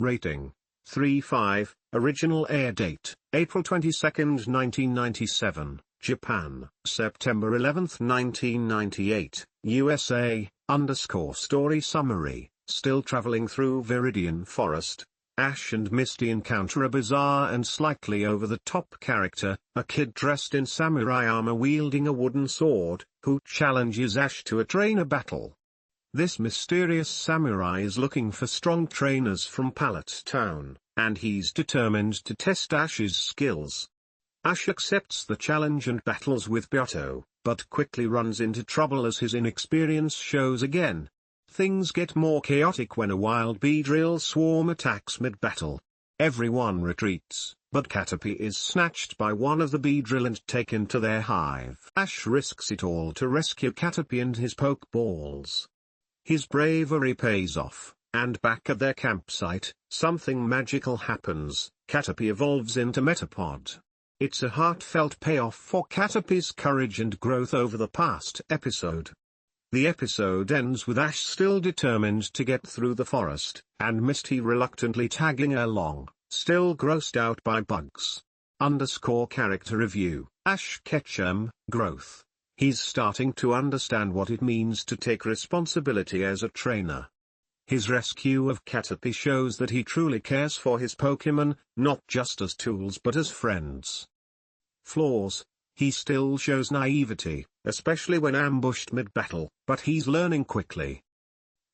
Rating: 3.5. Original air date: April 22, 1997, Japan; September 11, 1998, USA. Story summary: Still traveling through Viridian Forest, Ash and Misty encounter a bizarre and slightly over-the-top character, a kid dressed in samurai armor wielding a wooden sword, who challenges Ash to a trainer battle. This mysterious samurai is looking for strong trainers from Pallet Town, and he's determined to test Ash's skills. Ash accepts the challenge and battles with Byato, but quickly runs into trouble as his inexperience shows again. Things get more chaotic when a wild Beedrill swarm attacks mid-battle. Everyone retreats, but Caterpie is snatched by one of the Beedrill and taken to their hive. Ash risks it all to rescue Caterpie and his Pokeballs. His bravery pays off, and back at their campsite, something magical happens. Caterpie evolves into Metapod. It's a heartfelt payoff for Caterpie's courage and growth over the past episode. The episode ends with Ash still determined to get through the forest, and Misty reluctantly tagging along, still grossed out by bugs. Character review: Ash Ketchum, growth. He's starting to understand what it means to take responsibility as a trainer. His rescue of Caterpie shows that he truly cares for his Pokémon, not just as tools but as friends. Flaws: he still shows naivety, especially when ambushed mid-battle, but he's learning quickly.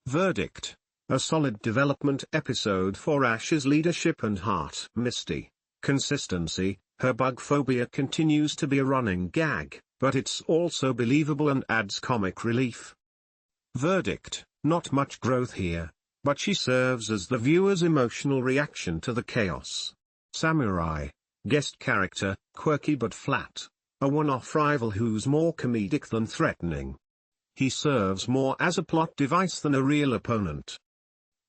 Verdict: a solid development episode for Ash's leadership and heart. Misty: consistency. Her bug phobia continues to be a running gag, but it's also believable and adds comic relief. Verdict: not much growth here, but she serves as the viewer's emotional reaction to the chaos. Samurai: guest character, quirky but flat. A one-off rival who's more comedic than threatening. He serves more as a plot device than a real opponent.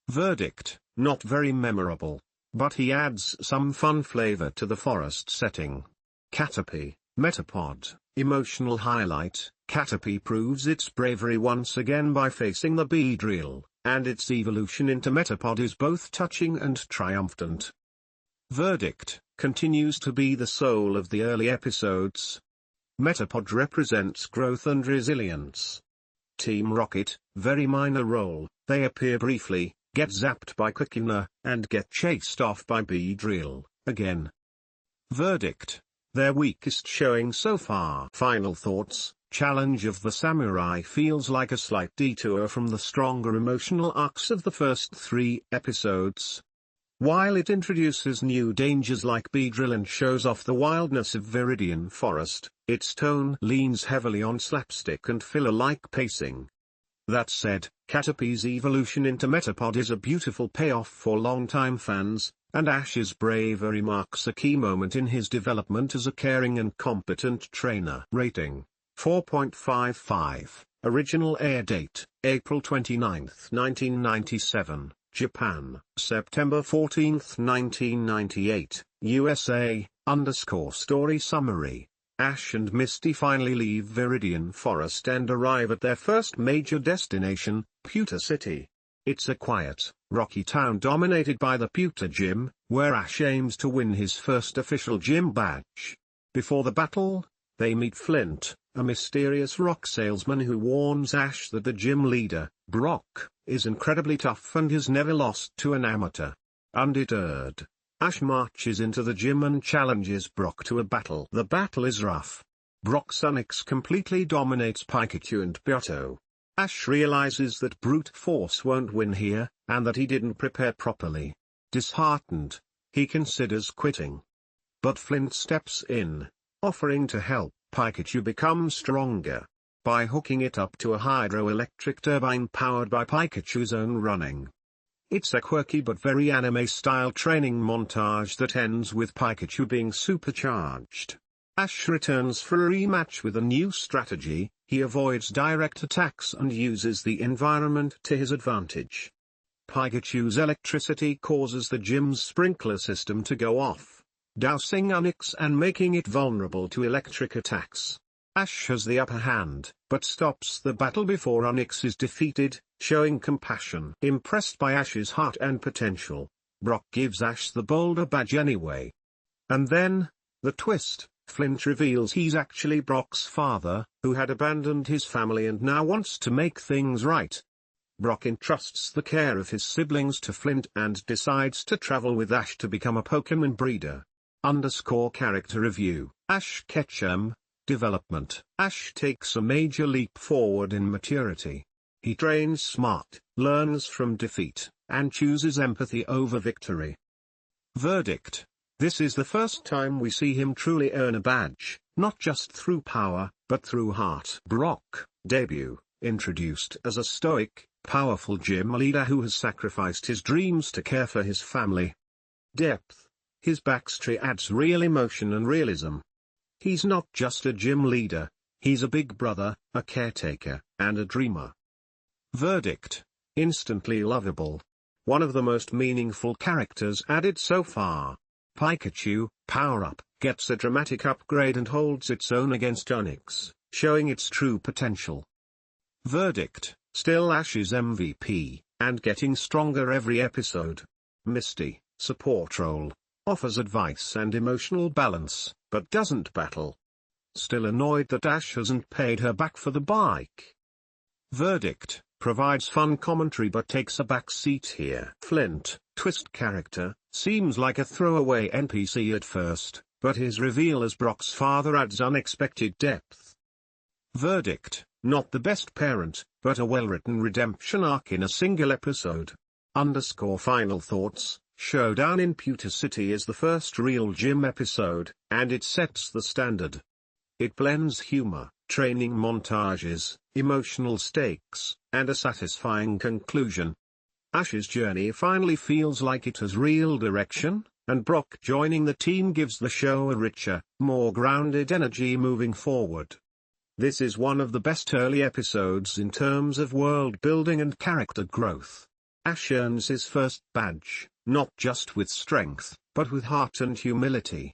Verdict: not very memorable, but he adds some fun flavor to the forest setting. Caterpie, Metapod, emotional highlight. Caterpie proves its bravery once again by facing the Beedrill, and its evolution into Metapod is both touching and triumphant. Verdict: continues to be the soul of the early episodes. Metapod represents growth and resilience. Team Rocket, very minor role, they appear briefly, get zapped by Quickuna, and get chased off by Beedrill, again. Verdict: their weakest showing so far. Final thoughts: Challenge of the Samurai feels like a slight detour from the stronger emotional arcs of the first 3 episodes. While it introduces new dangers like Beedrill and shows off the wildness of Viridian Forest, its tone leans heavily on slapstick and filler-like pacing. That said, Caterpie's evolution into Metapod is a beautiful payoff for longtime fans, and Ash's bravery marks a key moment in his development as a caring and competent trainer. Rating: 4.55. Original air date: April 29, 1997. Japan, September 14, 1998, USA. Story summary: Ash and Misty finally leave Viridian Forest and arrive at their first major destination, Pewter City. It's a quiet, rocky town dominated by the Pewter Gym, where Ash aims to win his first official gym badge. Before the battle, they meet Flint, a mysterious rock salesman who warns Ash that the gym leader, Brock, is incredibly tough and has never lost to an amateur. Undeterred, Ash marches into the gym and challenges Brock to a battle. The battle is rough. Brock's Onix completely dominates Pikachu and Byato. Ash realizes that brute force won't win here, and that he didn't prepare properly. Disheartened, he considers quitting. But Flint steps in, offering to help Pikachu become stronger by hooking it up to a hydroelectric turbine powered by Pikachu's own running. It's a quirky but very anime-style training montage that ends with Pikachu being supercharged. Ash returns for a rematch with a new strategy. He avoids direct attacks and uses the environment to his advantage. Pikachu's electricity causes the gym's sprinkler system to go off, dousing Onix and making it vulnerable to electric attacks. Ash has the upper hand, but stops the battle before Onix is defeated, showing compassion. Impressed by Ash's heart and potential, Brock gives Ash the Boulder badge anyway. And then, the twist, Flint reveals he's actually Brock's father, who had abandoned his family and now wants to make things right. Brock entrusts the care of his siblings to Flint and decides to travel with Ash to become a Pokémon breeder. Character review. Ash Ketchum. Development. Ash takes a major leap forward in maturity. He trains smart, learns from defeat, and chooses empathy over victory. Verdict. This is the first time we see him truly earn a badge, not just through power, but through heart. Brock. Debut. Introduced as a stoic, powerful gym leader who has sacrificed his dreams to care for his family. Depth. His backstory adds real emotion and realism. He's not just a gym leader, he's a big brother, a caretaker, and a dreamer. Verdict. Instantly lovable. One of the most meaningful characters added so far. Pikachu, power-up, gets a dramatic upgrade and holds its own against Onix, showing its true potential. Verdict. Still Ash's MVP, and getting stronger every episode. Misty, support role. Offers advice and emotional balance, but doesn't battle. Still annoyed that Ash hasn't paid her back for the bike. Verdict. Provides fun commentary but takes a back seat here. Flint, twist character, seems like a throwaway NPC at first, but his reveal as Brock's father adds unexpected depth. Verdict. Not the best parent, but a well-written redemption arc in a single episode. Final thoughts. Showdown in Pewter City is the first real gym episode, and it sets the standard. It blends humor, training montages, emotional stakes, and a satisfying conclusion. Ash's journey finally feels like it has real direction, and Brock joining the team gives the show a richer, more grounded energy moving forward. This is one of the best early episodes in terms of world building and character growth. Ash earns his first badge, not just with strength, but with heart and humility.